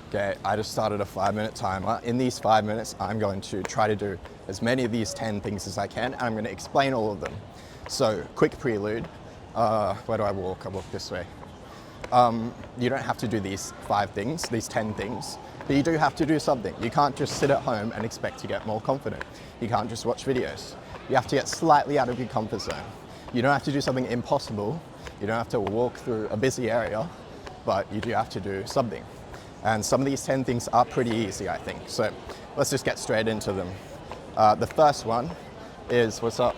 Okay, I just started a 5-minute timer. In these 5 minutes, I'm going to try to do as many of these 10 things as I can, and I'm going to explain all of them. So, quick prelude. Where do I walk? I walk this way. You don't have to do these 5 things, these 10 things, but you do have to do something. You can't just sit at home and expect to get more confident. You can't just watch videos. You have to get slightly out of your comfort zone. You don't have to do something impossible. You don't have to walk through a busy area, but you do have to do something. And some of these 10 things are pretty easy, I think. So let's just get straight into them. The first one is, the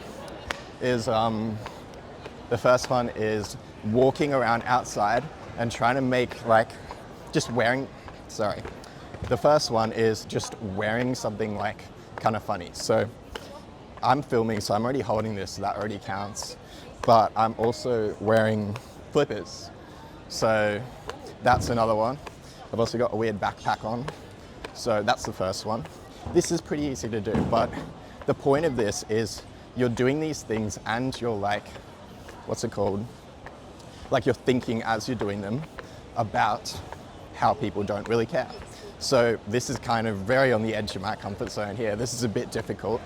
first one is walking around outside and trying to make the first one is just wearing something like kind of funny. So I'm filming, so I'm already holding this, so that already counts. But I'm also wearing flippers. So that's another one. I've also got a weird backpack on. So that's the first one. This is pretty easy to do, but the point of this is you're doing these things and you're like, what's it called? Like you're thinking as you're doing them about how people don't really care. So this is kind of very on the edge of my comfort zone here. This is a bit difficult,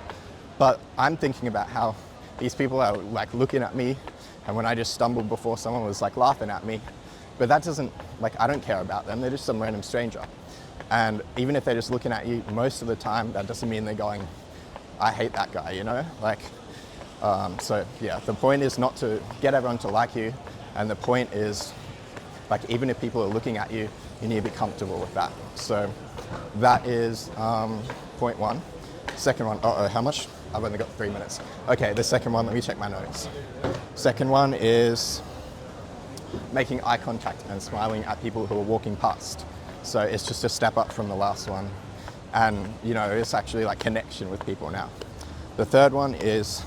but I'm thinking about how these people are like looking at me, and when I just stumbled before, someone was like laughing at me. But that doesn't, like, I don't care about them. They're just some random stranger. And even if they're just looking at you, most of the time, that doesn't mean they're going, I hate that guy, you know? Like, so yeah, the point is not to get everyone to like you. And the point is, like, even if people are looking at you, you need to be comfortable with that. So that is point one. Second one, how much? I've only got 3 minutes. Okay, the second one, let me check my notes. Second one is making eye contact and smiling at people who are walking past. So it's just a step up from the last one. And, you know, it's actually like connection with people now. The third one is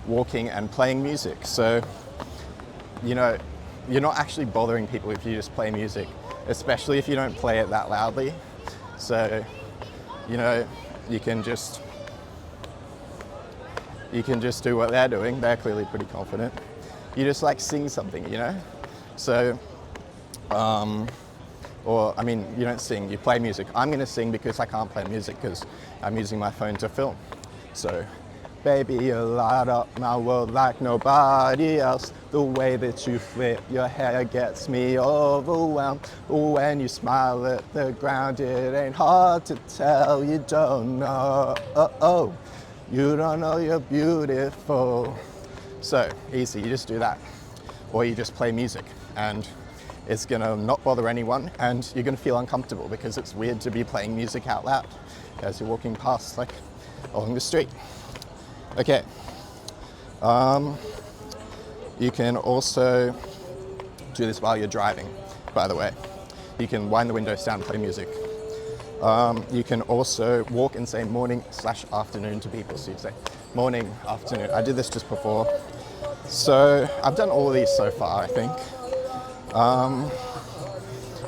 walking and playing music. So, you know, you're not actually bothering people if you just play music, especially if you don't play it that loudly. So, you know, you can just do what they're doing. They're clearly pretty confident. You just like sing something, you know? So, or I mean, you don't sing, you play music. I'm gonna sing because I can't play music because I'm using my phone to film. So, baby, you light up my world like nobody else. The way that you flip your hair gets me overwhelmed. When you smile at the ground, it ain't hard to tell you don't know. You don't know you're beautiful. So, easy, you just do that. Or you just play music, and it's gonna not bother anyone, and you're gonna feel uncomfortable because it's weird to be playing music out loud as you're walking past, like, along the street. Okay. You can also do this while you're driving, by the way. You can wind the windows down and play music. You can also walk and say morning/afternoon to people. So you say morning, afternoon. I did this just before. So I've done all of these so far, I think.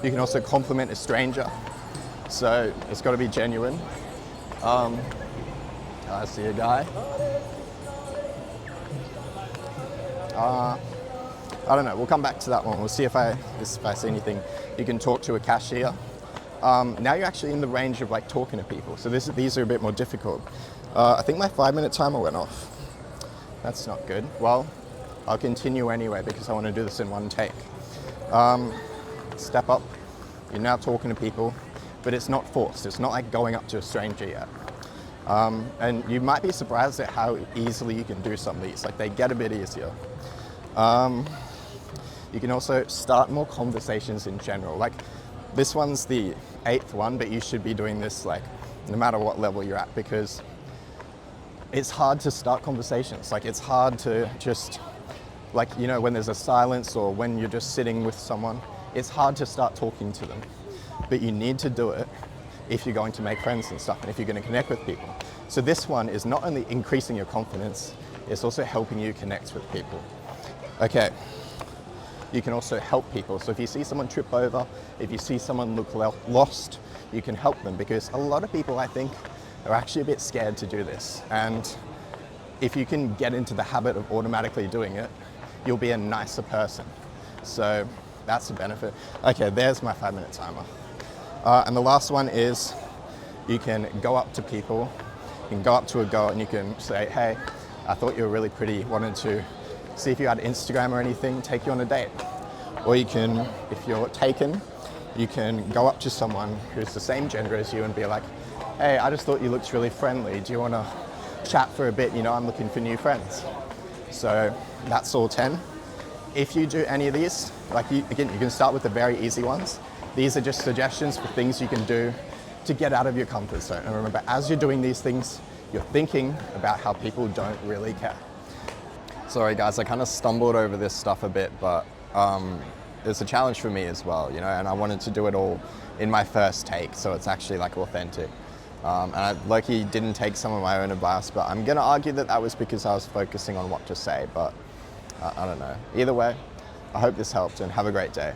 You can also compliment a stranger. So it's got to be genuine. I see a guy. I don't know, we'll come back to that one. We'll see if I see anything. You can talk to a cashier. Now you're actually in the range of like talking to people. So these are a bit more difficult. I think my 5-minute timer went off. That's not good. Well, I'll continue anyway because I want to do this in one take. Step up. You're now talking to people, but it's not forced. It's not like going up to a stranger yet. And you might be surprised at how easily you can do some of these. Like, they get a bit easier. You can also start more conversations in general. Like, this one's the 8th one, but you should be doing this like no matter what level you're at, because it's hard to start conversations. Like, it's hard to just, like, you know, when there's a silence or when you're just sitting with someone, it's hard to start talking to them. But you need to do it if you're going to make friends and stuff, and if you're going to connect with people. So this one is not only increasing your confidence, it's also helping you connect with people. Okay, you can also help people. So if you see someone trip over, if you see someone look lost, you can help them, because a lot of people, I think, are actually a bit scared to do this. And if you can get into the habit of automatically doing it, you'll be a nicer person. So that's a benefit. Okay, there's my 5-minute timer. And the last one is you can go up to people, you can go up to a girl and you can say, hey, I thought you were really pretty, wanted to see if you had Instagram or anything, take you on a date. Or you can, if you're taken, you can go up to someone who's the same gender as you and be like, hey, I just thought you looked really friendly. Do you want to chat for a bit? You know, I'm looking for new friends. So that's all 10. If you do any of these, again, you can start with the very easy ones. These are just suggestions for things you can do to get out of your comfort zone. And remember, as you're doing these things, you're thinking about how people don't really care. Sorry guys, I kind of stumbled over this stuff a bit, but it's a challenge for me as well, you know, and I wanted to do it all in my first take, so it's actually like authentic. And I low-key didn't take some of my own advice, but I'm gonna argue that that was because I was focusing on what to say, but I don't know. Either way, I hope this helped and have a great day.